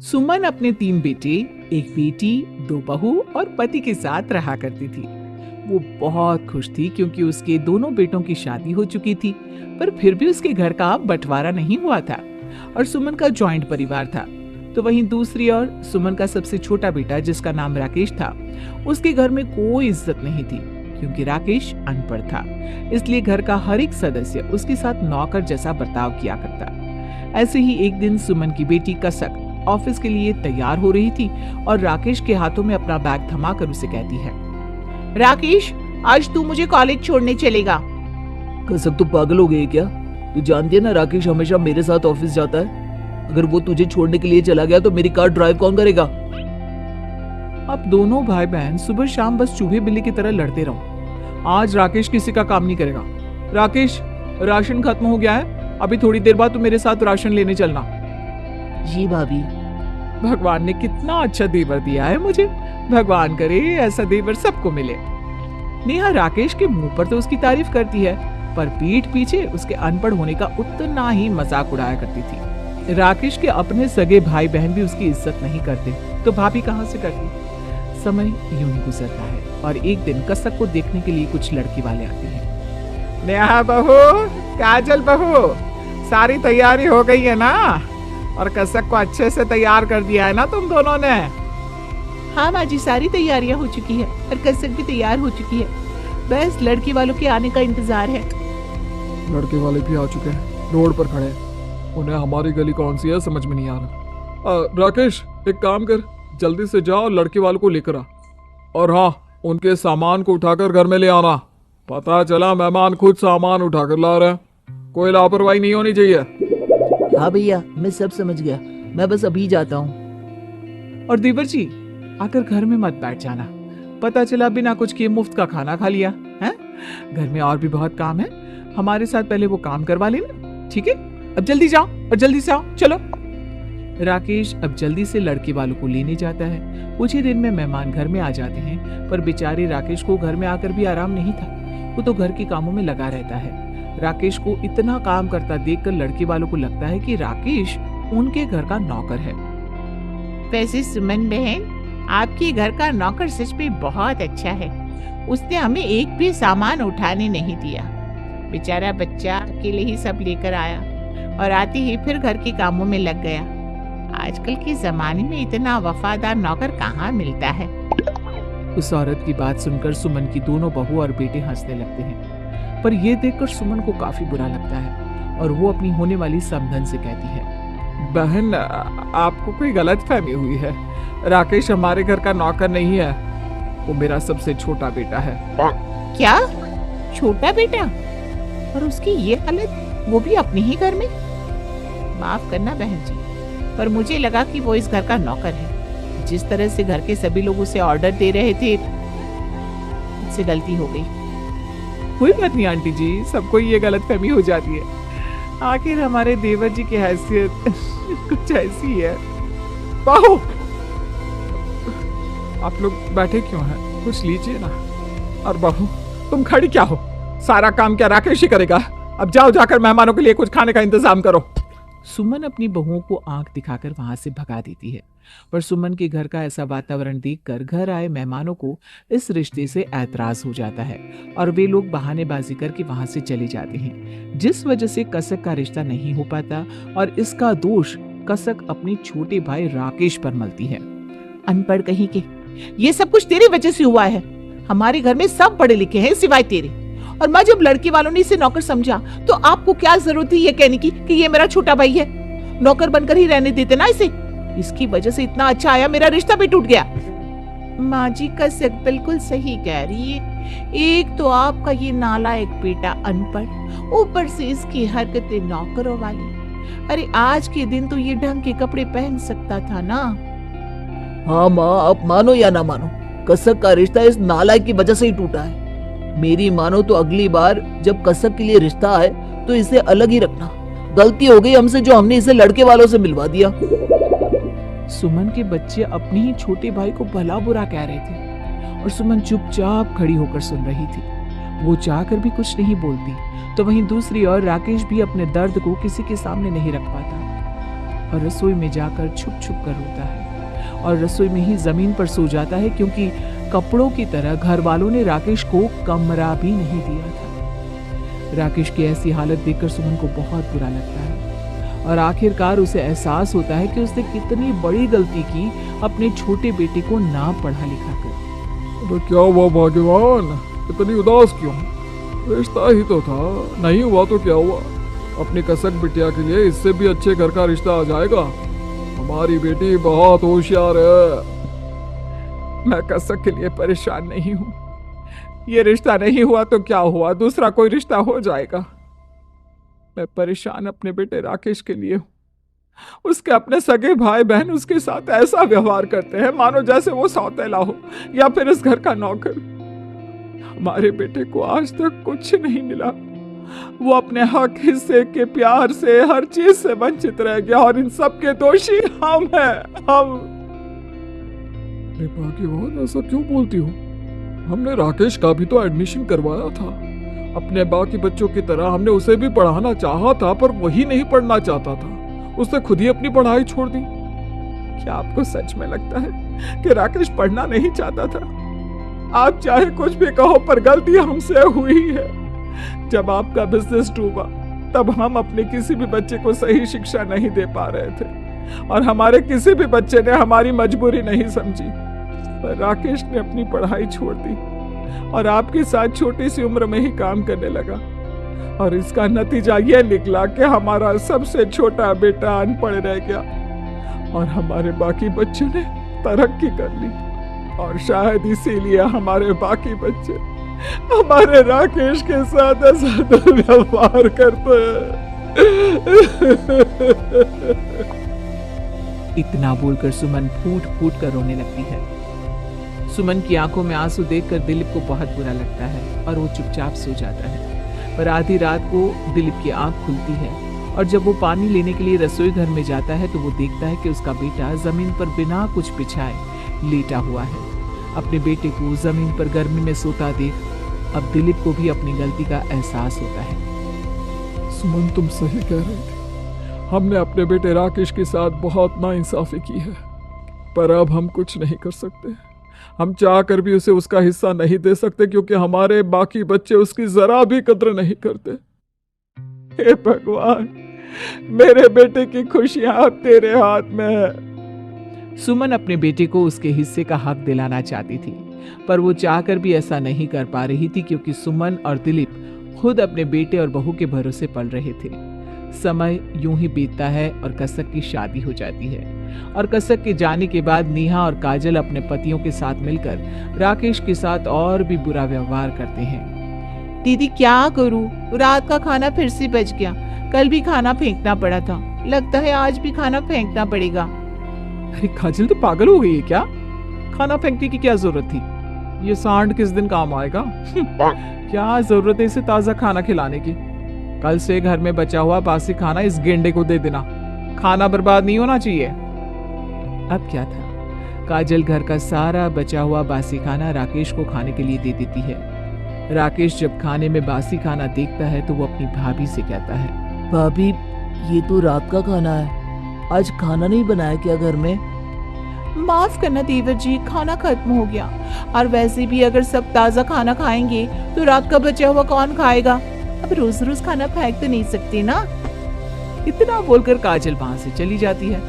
सुमन अपने 3 बेटे, एक बेटी, 2 बहू और पति के साथ रहा करती थी। वो बहुत खुश थी क्योंकि उसके दोनों बेटों की शादी हो चुकी थी, पर फिर भी उसके घर का बंटवारा नहीं हुआ था और सुमन का जॉइंट परिवार था। तो वहीं दूसरी ओर सुमन का सबसे छोटा बेटा, जिसका नाम राकेश था, उसके घर में कोई इज्जत नहीं थी क्योंकि राकेश अनपढ़ था। इसलिए घर का हर एक सदस्य उसके साथ नौकर जैसा बर्ताव किया करता। ऐसे ही एक दिन सुमन की बेटी कसक ऑफिस के लिए तैयार हो रही थी और राकेश के हाथों में अपना बैग थमाकर उसे कहती है, राकेश, आज तू मुझे कॉलेज छोड़ने चलेगा। कसक तो पागल हो गई क्या? तू जानती है ना, राकेश हमेशा मेरे साथ ऑफिस जाता है। अगर वो तुझे छोड़ने के लिए चला गया तो मेरी कार ड्राइव कौन करेगा? अब दोनों भाई बहन सुबह शाम बस चूहे बिल्ली की तरह लड़ते रहो। आज राकेश किसी का काम नहीं करेगा। राकेश, राशन खत्म हो गया है, अभी थोड़ी देर बाद तू मेरे साथ राशन लेने चलना। जी भाभी। भगवान ने कितना अच्छा देवर दिया है मुझे। भगवान करे ऐसा देवर सबको मिले। नेहा राकेश के मुंह पर तो उसकी तारीफ करती है, पर पीठ पीछे उसके अनपढ़ होने का उतना ही मजाक उड़ाया करती थी। राकेश के अपने सगे भाई बहन भी उसकी इज्जत नहीं करते, तो भाभी कहां से करती। समय यूं ही गुजरता है और एक दिन कसक को देखने के लिए कुछ लड़की वाले आते हैं। नेहा बहू, काजल बहू, सारी तैयारी हो गई है ना? और कसक को अच्छे से तैयार कर दिया है ना तुम दोनों ने? हाँ माँ जी, सारी तैयारियां हो चुकी है और कसक भी तैयार हो चुकी है। बस लड़की वालों के आने का इंतजार है। लड़के वाले भी आ चुके हैं, रोड पर खड़े हैं। उन्हें हमारी गली कौन सी है समझ में नहीं आ रहा। राकेश, एक काम कर, जल्दी से जा और लड़के वालों को लेकर आ। और हाँ, उनके सामान को उठाकर घर में ले आना। पता चला मेहमान खुद सामान उठाकर ला रहे हैं। कोई लापरवाही नहीं होनी चाहिए। हाँ भैया, मैं सब समझ गया। मैं बस अभी जाता हूँ। और देवर जी, आकर घर में मत बैठ जाना। पता चला बिना कुछ किए मुफ्त का खाना खा लिया है। घर में और भी बहुत काम है, हमारे साथ पहले वो काम करवा लेना, ठीक है? अब जल्दी जाओ और जल्दी से आओ, चलो। राकेश अब जल्दी से लड़के वालों को लेने जाता है। कुछ ही दिन में मेहमान घर में आ जाते हैं, पर बेचारे राकेश को घर में आकर भी आराम नहीं था। वो तो घर के कामों में लगा रहता है। राकेश को इतना काम करता देखकर लड़के वालों को लगता है कि राकेश उनके घर का नौकर है। वैसे सुमन बहन, आपके घर का नौकर सच में बहुत अच्छा है। उसने हमें एक भी सामान उठाने नहीं दिया। बेचारा बच्चा अकेले ही सब लेकर आया और आते ही फिर घर के कामों में लग गया। आजकल के जमाने में इतना वफादार नौकर कहाँ मिलता है। उस औरत की बात सुनकर सुमन की दोनों बहू और बेटे हंसने लगते हैं, पर यह देखकर सुमन को काफी बुरा लगता है और वो अपनी होने वाली समधन से कहती है, बहन, आपको कोई गलत फहमी हुई है। राकेश हमारे घर का नौकर नहीं है, वो मेरा सबसे छोटा बेटा है। क्या? छोटा बेटा? और उसकी ये हालत, वो भी अपने ही घर में? माफ करना बहन जी, पर मुझे लगा कि वो इस घर का नौकर है। जिस तरह से घर के सभी लोग उसे ऑर्डर दे रहे थे, मुझसे गलती हो गई। कोई बात नहीं आंटी जी, सबको ये गलतफहमी हो जाती है। आखिर हमारे देवर जी की हैसियत कुछ ऐसी है। बहू, आप लोग बैठे क्यों हैं? कुछ लीजिए ना। और बहू, तुम खड़ी क्या हो? सारा काम क्या राकेश ही करेगा? अब जाओ, जाकर मेहमानों के लिए कुछ खाने का इंतजाम करो। सुमन अपनी बहुओं को आंख दिखाकर वहां से भगा देती है, पर सुमन के घर का ऐसा वातावरण देखकर घर आए मेहमानों को इस रिश्ते से ऐतराज हो जाता है और वे लोग बहानेबाजी करके वहां से चले जाते हैं, जिस वजह से कसक का रिश्ता नहीं हो पाता और इसका दोष कसक अपने छोटे भाई राकेश पर मलती है। अनपढ़ कहीं के, ये सब कुछ तेरी वजह से हुआ है। हमारे घर में सब पढ़े लिखे हैं सिवाय तेरे, और मैं जब लड़की वालों ने इसे नौकर समझा तो आपको क्या जरूरत थी ये कहने की कि ये मेरा छोटा भाई है? नौकर बनकर ही रहने देते ना इसे। इसकी वजह से इतना अच्छा आया मेरा रिश्ता भी टूट गया। माँ जी, कसक बिल्कुल सही कह रही है। एक तो आपका ये नालायक बेटा अनपढ़, ऊपर से इसकी हरकतें नौकरों वाली। अरे आज के दिन तो ये ढंग के कपड़े पहन सकता था ना। हाँ माँ, आप मानो या ना मानो, कसक का रिश्ता इस नालायक की वजह से ही टूटा है। मेरी मानो तो अगली बार जब कसक के लिए रिश्ता आए तो इसे अलग ही रखना। गलती हो गई हमसे जो हमने इसे लड़के वालों से मिलवा दिया। सुमन के बच्चे अपने ही छोटे भाई को भला बुरा कह रहे थे और सुमन चुपचाप खड़ी होकर सुन रही थी। वो चाहकर भी कुछ नहीं बोलती, तो वहीं दूसरी ओर राकेश भी अपने दर्द को किसी के सामने नहीं रख पाता। और रसोई में जाकर छुप छुप कर रोता है और रसोई में ही जमीन पर सो जाता है, क्योंकि कपड़ों की तरह घर वालों ने राकेश को कमरा भी नहीं दिया था। राकेश की ऐसी हालत देखकर सुमन को बहुत बुरा लगता है और आखिरकार उसे एहसास होता है कि उसने कितनी बड़ी गलती की अपने छोटे बेटे को ना पढ़ा लिखा कर। अबे क्या हुआ भगवान, इतनी उदास क्यों? रिश्ता ही तो था, नहीं हुआ तो क्या हुआ? अपनी कसक बिटिया के लिए इससे भी अच्छे घर का रिश्ता आ जाएगा। हमारी बेटी बहुत होशियार है। मैं कसक के लिए परेशान नहीं हूँ। ये रिश्ता नहीं हुआ तो क्या हुआ, दूसरा कोई रिश्ता हो जाएगा। मैं परेशान अपने बेटे राकेश के लिए हूँ। उसके अपने सगे भाई बहन उसके साथ ऐसा व्यवहार करते हैं मानो जैसे वो सौतेला हो या फिर इस घर का नौकर। हमारे बेटे को आज तक कुछ नहीं मिला। वो अपने हक हिस्से के प्यार से हर चीज से वंचित रह गया और इन सब के दोषी हम हैं। हम। अरे भाग्यवान, ऐसा क्यों बोलती हो? हमने राकेश का भी तो एडमिशन करवाया था। अपने बाकी बच्चों की तरह हमने उसे भी पढ़ाना चाहा था, पर वही नहीं पढ़ना चाहता था। उसने खुद ही अपनी पढ़ाई छोड़ दी। क्या आपको सच में लगता है कि राकेश पढ़ना नहीं चाहता था? आप चाहे कुछ भी कहो, पर गलती हमसे हुई है। जब आपका बिजनेस डूबा तब हम अपने किसी भी बच्चे को सही शिक्षा नहीं दे पा रहे थे और हमारे किसी भी बच्चे ने हमारी मजबूरी नहीं समझी। पर राकेश ने अपनी पढ़ाई छोड़ दी और आपके साथ छोटी सी उम्र में ही काम करने लगा और इसका नतीजा यह निकला कि हमारा सबसे छोटा बेटा अनपढ़ रह गया और हमारे बाकी बच्चों ने तरक्की कर ली। और शायद इसीलिए हमारे बाकी बच्चे हमारे राकेश के साथ ऐसा दुर्व्यवहार करते हैं। इतना बोलकर सुमन फूट फूट कर रोने लगती है। सुमन की आंखों में आंसू देखकर दिलीप को बहुत बुरा लगता है और वो चुपचाप सो जाता है। पर आधी रात को दिलीप की आंख खुलती है और जब वो पानी लेने के लिए रसोई घर में जाता है तो वो देखता है कि उसका बेटा जमीन पर बिना कुछ बिछाए लेटा हुआ है। अपने बेटे को जमीन पर गर्मी में सोता देख अब दिलीप को भी अपनी गलती का एहसास होता है। सुमन, तुम सही कह रही थी। हमने अपने बेटे राकेश के साथ बहुत नाइंसाफी की है, पर अब हम कुछ नहीं कर सकते। हम चाह कर भी उसे उसका हिस्सा नहीं दे सकते, क्योंकि हमारे बाकी बच्चे उसकी जरा भी कद्र नहीं करते। हे भगवान, मेरे बेटे की खुशियां अब तेरे हाथ में है। सुमन अपने बेटे को उसके हिस्से का हक दिलाना चाहती थी, पर वो चाहकर भी ऐसा नहीं कर पा रही थी, क्योंकि सुमन और दिलीप खुद अपने बेटे और बहू के भरोसे पल रहे थे। समय यूं ही बीतता है और कसक की शादी हो जाती है और कसक के जाने के बाद नेहा और काजल अपने पतियों के साथ मिलकर राकेश के साथ और भी बुरा व्यवहार करते हैं। दीदी क्या करूं, रात का खाना फिर से बच गया। कल भी खाना फेंकना पड़ा था, लगता है आज भी खाना फेंकना पड़ेगा। अरे काजल, तो पागल हो गई है क्या? खाना फेंकने की क्या जरूरत थी? ये सांड किस दिन काम आएगा? क्या जरूरत है इसे ताजा खाना खिलाने की? कल से घर में बचा हुआ बासी खाना इस गेंडे को दे देना। खाना बर्बाद नहीं होना चाहिए। अब क्या था, काजल घर का सारा बचा हुआ बासी खाना राकेश को खाने के लिए दे देती है। राकेश जब खाने में बासी खाना देखता है तो वो अपनी भाभी से कहता है, भाभी, ये तो रात का खाना है, आज खाना नहीं बनाया क्या घर में? माफ करना देवर जी, खाना खत्म हो गया। और वैसे भी अगर सब ताजा खाना खाएंगे तो रात का बचा हुआ कौन खाएगा? अब रोज रोज खाना फेंक तो नहीं सकते ना। इतना बोलकर काजल वहां से चली जाती है।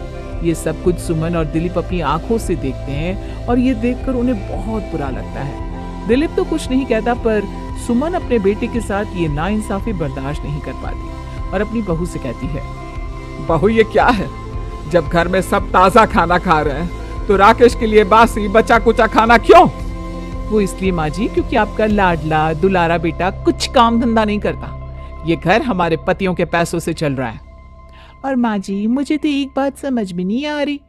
ये सब कुछ सुमन और दिलीप अपनी आंखों से देखते हैं और ये देखकर उन्हें बहुत बुरा लगता है। दिलीप तो कुछ नहीं कहता, पर सुमन अपने बेटे के साथ ये नाइंसाफी बर्दाश्त नहीं कर पाती और अपनी बहू से कहती है, बहू ये क्या है? जब घर में सब ताजा खाना खा रहे हैं तो राकेश के लिए बासी बचा कुचा खाना क्यों? वो इसलिए माँ जी, क्योंकि आपका लाडला दुलारा बेटा कुछ काम धंधा नहीं करता। ये घर हमारे पतियों के पैसों से चल रहा है। और माँ जी, मुझे तो एक बात समझ में नहीं आ रही।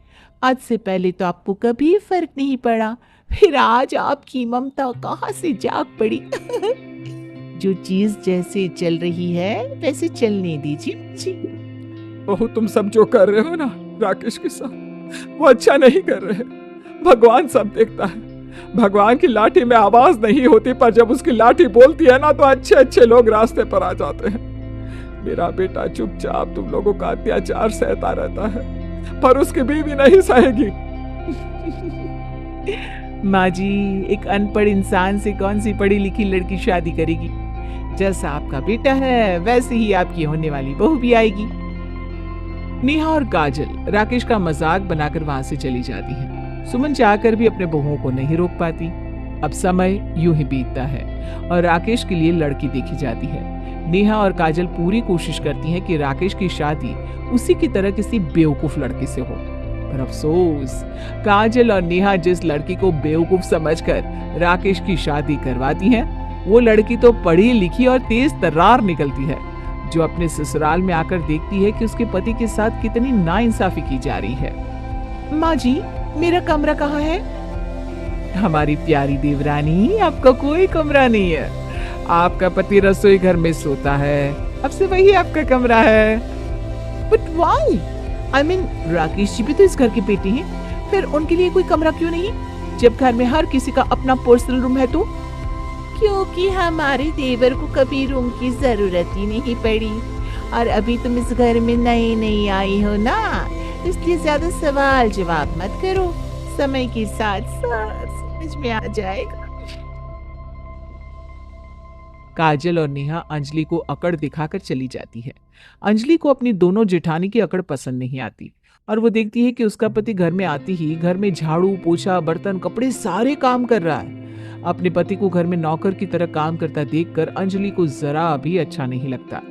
आज से पहले तो आपको कभी फर्क नहीं पड़ा, फिर आज आपकी ममता कहाँ से जाग पड़ी। जो चीज जैसे चल रही है वैसे चलने दीजिए जी। बहू, तुम सब जो कर रहे हो ना राकेश के साथ, वो अच्छा नहीं कर रहे। भगवान सब देखता है। भगवान की लाठी में आवाज नहीं होती, पर जब उसकी लाठी बोलती है ना तो अच्छे अच्छे लोग रास्ते पर आ जाते हैं। मेरा बेटा चुपचाप तुम लोगों का अत्याचार सहता रहता है पर उसकी बीवी नहीं सहेगी। माँ जी, एक अनपढ़ इंसान से कौन सी पढ़ी लिखी लड़की शादी करेगी? जैसा आपका बेटा है वैसे ही आपकी होने वाली बहू भी आएगी। नेहा और काजल राकेश का मजाक बनाकर वहां से चली जाती हैं। सुमन चाहकर भी अपने बहुओं को नहीं रोक पाती। अब समय यूं ही बीतता है और राकेश के लिए लड़की देखी जाती है। नेहा और काजल पूरी कोशिश करती हैं कि राकेश की शादी उसी की तरह किसी बेवकूफ लड़के से हो, पर अफसोस काजल और नेहा जिस लड़की को बेवकूफ समझकर राकेश की शादी करवाती हैं, वो लड़की तो पढ़ी लिखी और तेज तर्रार निकलती है, जो अपने ससुराल में आकर देखती है कि उसके पति के साथ कितनी नाइंसाफी की जा रही है। माँ जी, मेरा कमरा कहाँ है? हमारी प्यारी देवरानी, आपका कोई कमरा नहीं है। आपका पति रसोई घर में सोता है, अब से वही आपका कमरा है। But why? I mean, Rakesh ji भी तो इस घर के बेटे हैं, फिर उनके लिए कोई कमरा क्यों नहीं, जब घर में हर किसी का अपना पर्सनल रूम है तो? क्योंकि हमारे देवर को कभी रूम की जरूरत ही नहीं पड़ी, और अभी तुम इस घर में नई नई आई हो ना, इसलिए ज्यादा सवाल जवाब मत करो, समय के साथ साथ समझ में आ जाएगा। काजल और नेहा अंजलि को अकड़ दिखाकर चली जाती है। अंजलि को अपनी दोनों जेठानी की अकड़ पसंद नहीं आती और वो देखती है कि उसका पति घर में आती ही घर में झाड़ू पोछा बर्तन कपड़े सारे काम कर रहा है। अपने पति को घर में नौकर की तरह काम करता देखकर अंजलि को जरा भी अच्छा नहीं लगता।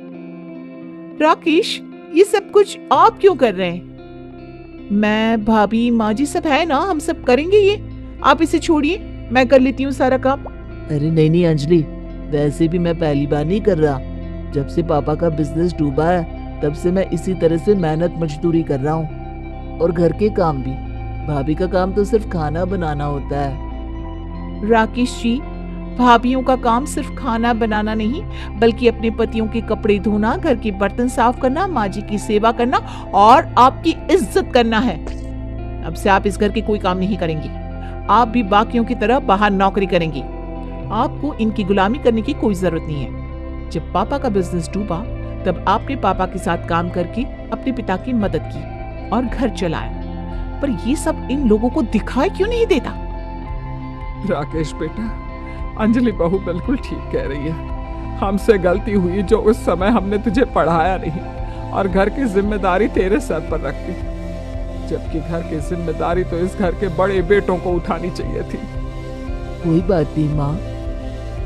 राकेश, ये सब कुछ आप क्यों कर रहे हैं? मैं, भाभी, माँ जी सब है ना, हम सब करेंगे ये, आप इसे छोड़िए, मैं कर लेती हूँ सारा काम। अरे नहीं नहीं अंजलि, वैसे भी मैं पहली बार नहीं कर रहा। जब से पापा का बिजनेस डूबा है तब से मैं इसी तरह से मेहनत मजदूरी कर रहा हूँ, और घर के काम भी। भाभी का काम तो सिर्फ खाना बनाना होता है। राकेश जी, भाभियों का काम सिर्फ खाना बनाना नहीं, बल्कि अपने पतियों के कपड़े धोना, घर के बर्तन साफ करना, माँ जी की सेवा करना और आपकी इज्जत करना है। अब से आप इस घर के कोई काम नहीं करेंगे, आप भी बाकियों की तरह बाहर नौकरी करेंगे। आपको इनकी गुलामी करने की कोई जरूरत नहीं है। जब पापा का बिजनेस डूबा तब आपने पापा के साथ काम करके अपने पिता की मदद की और घर चलाया, पर ये सब इन लोगों को दिखाई क्यों नहीं देता? राकेश बेटा, अंजलि बहू बिल्कुल ठीक कह रही है। हमसे गलती हुई जो उस समय हमने तुझे पढ़ाया नहीं और घर की जिम्मेदारी तेरे सर पर रख दी, जबकि घर की जिम्मेदारी तो इस घर के बड़े बेटों को उठानी चाहिए थी। कोई बात नहीं माँ।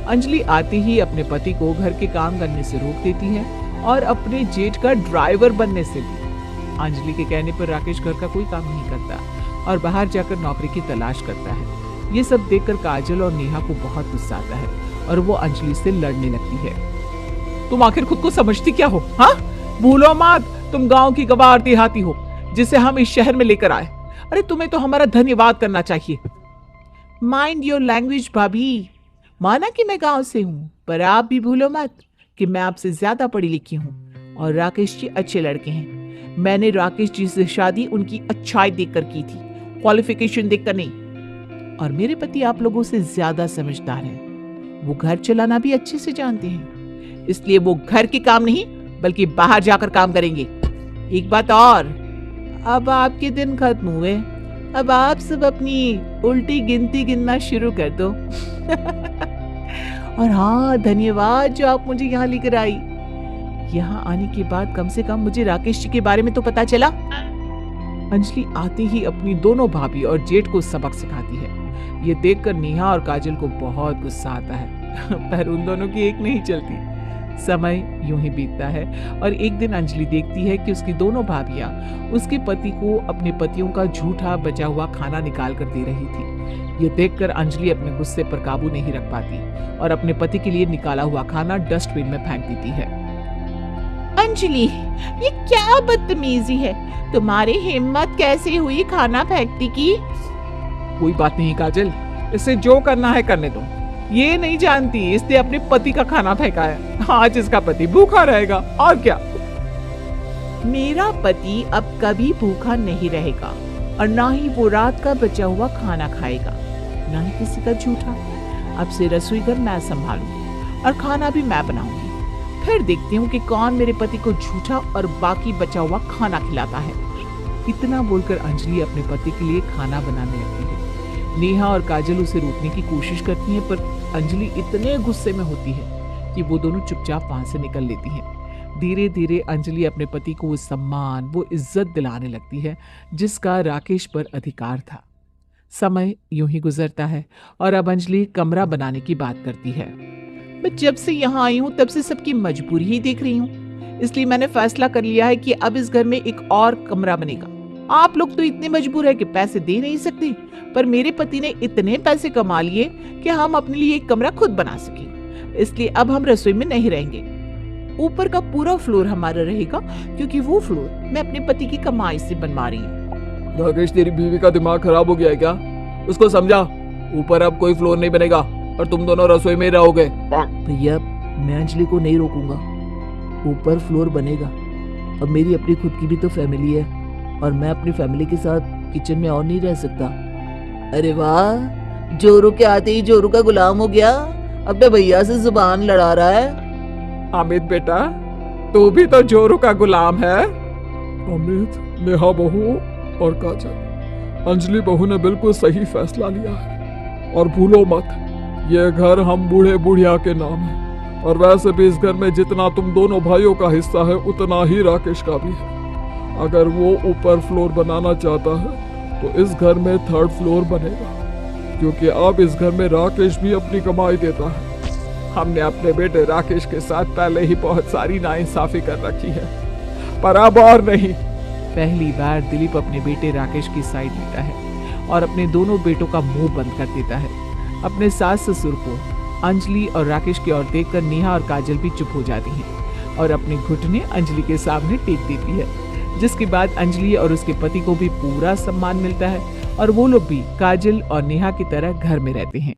अंजलि आते ही अपने पति को घर के काम करने से रोक देती है और अपने जेठ का ड्राइवर बनने से भी। अंजलि के कहने पर राकेश घर का कोई काम नहीं करता और बाहर जाकर नौकरी की तलाश करता है। ये सब देखकर काजल और नेहा को बहुत गुस्सा आता है और वो अंजलि से लड़ने लगती है। तुम आखिर खुद को समझती क्या हो? हाँ, भूलो मत, तुम गांव की गवार देहाती हो जिसे हम इस शहर में लेकर आए। अरे तुम्हें तो हमारा धन्यवाद करना चाहिए। माइंड योर लैंग्वेज भाभी। माना कि मैं गांव से हूँ, पर आप भी भूलो मत कि मैं आपसे ज्यादा पढ़ी लिखी हूँ और राकेश जी अच्छे लड़के हैं। मैंने राकेश जी से शादी उनकी अच्छाई देखकर की थी, क्वालिफिकेशन देखकर नहीं। और मेरे पति आप लोगों से ज्यादा समझदार हैं। वो घर चलाना भी अच्छे से जानते हैं, इसलिए वो घर के काम नहीं बल्कि बाहर जाकर काम करेंगे। एक बात और, अब आपके दिन खत्म हुए, अब आप सब अपनी उल्टी गिनती गिनना शुरू कर दो। और हाँ, धन्यवाद जो आप मुझे यहाँ लेकर आई। यहाँ आने के बाद कम से कम मुझे राकेश जी के बारे में तो पता चला। अंजलि आते ही अपनी दोनों भाभी और जेठ को सबक सिखाती है। ये देखकर नेहा और काजल को बहुत गुस्सा आता है पर उन दोनों की एक नहीं चलती। समय यूं ही बीतता है और एक दिन अंजलि देखती है कि उसकी दोनों भाभियां उसके पति को अपने पतियों का झूठा बचा हुआ खाना निकाल कर दे रही थी। ये देखकर अंजलि अपने गुस्से पर काबू नहीं रख पाती और अपने पति के लिए निकाला हुआ खाना डस्टबिन में फेंक देती है। अंजलि, ये क्या बदतमीजी है? तुम्हारी हिम्मत कैसे हुई खाना फेंकने की? कोई बात नहीं काजल, इसे जो करना है करने दो। ये नहीं जानती इसने अपने पति का खाना फेंका है। आज इसका पति भूखा रहेगा और क्या। मेरा पति अब कभी भूखा नहीं रहेगा और ना ही वो रात का बचा हुआ खाना खाएगा, ना ही किसी का झूठा। अब से रसोई घर मैं संभालूंगी और खाना भी मैं बनाऊंगी। फिर देखती हूँ कि कौन मेरे पति को झूठा और बाकी बचा हुआ खाना खिलाता है। इतना बोलकर अंजलि अपने पति के लिए खाना बनाने लगती है। नेहा और काजल उसे रोकने की कोशिश करती हैं, पर अंजलि इतने गुस्से में होती है कि वो दोनों चुपचाप वहां से निकल लेती हैं। धीरे धीरे अंजलि अपने पति को वो सम्मान, वो इज्जत दिलाने लगती है जिसका राकेश पर अधिकार था। समय यूं ही गुजरता है और अब अंजलि कमरा बनाने की बात करती है। मैं जब से यहाँ आई हूँ तब से सबकी मजबूरी ही देख रही हूँ, इसलिए मैंने फैसला कर लिया है कि अब इस घर में एक और कमरा बनेगा। आप लोग तो इतने मजबूर है कि पैसे दे नहीं सकते, पर मेरे पति ने इतने पैसे कमा लिए कि हम अपने लिए एक कमरा खुद बना सके, इसलिए अब हम रसोई में नहीं रहेंगे। ऊपर का पूरा फ्लोर हमारा रहेगा, क्योंकि वो फ्लोर मैं अपने पति की कमाई से बनवा रही हूँ। राकेश, तेरी बीवी का दिमाग खराब हो गया है क्या? उसको समझा, ऊपर अब कोई फ्लोर नहीं बनेगा और तुम दोनों रसोई में रहोगे। भैया, मैं अंजलि को नहीं रोकूंगा, ऊपर फ्लोर बनेगा। अब मेरी अपनी खुद की भी तो फैमिली है और मैं अपनी फैमिली के साथ किचन में और नहीं रह सकता। अरे वाह, जोरू के आते ही जोरू का गुलाम हो गया, अपने भैया से जुबान लड़ा रहा है। अमित बेटा, तू भी तो जोरू का गुलाम है। अमित, नेहा बहू और काजल, अंजलि बहू ने बिल्कुल सही फैसला लिया है। और भूलो मत, ये घर हम बूढ़े बुढ़िया के नाम है, और वैसे भी इस घर में जितना तुम दोनों भाइयों का हिस्सा है उतना ही राकेश का भी है। अगर वो ऊपर फ्लोर बनाना चाहता है तो इस घर में थर्ड फ्लोर बनेगा, क्योंकि अब इस घर में राकेश भी अपनी कमाई देता है। हमने अपने बेटे राकेश के साथ पहले ही बहुत सारी नाइंसाफी कर रखी है, पर अब और नहीं। पहली बार दिलीप अपने बेटे राकेश की साइड लेता है और अपने दोनों बेटों का मुंह बंद कर देता है। अपने सास ससुर को अंजलि और राकेश की ओर देखकर नेहा और काजल भी चुप हो जाती हैं और अपने घुटने अंजलि के सामने टेक देती है, जिसके बाद अंजलि और उसके पति को भी पूरा सम्मान मिलता है और वो लोग भी काजल और नेहा की तरह घर में रहते हैं।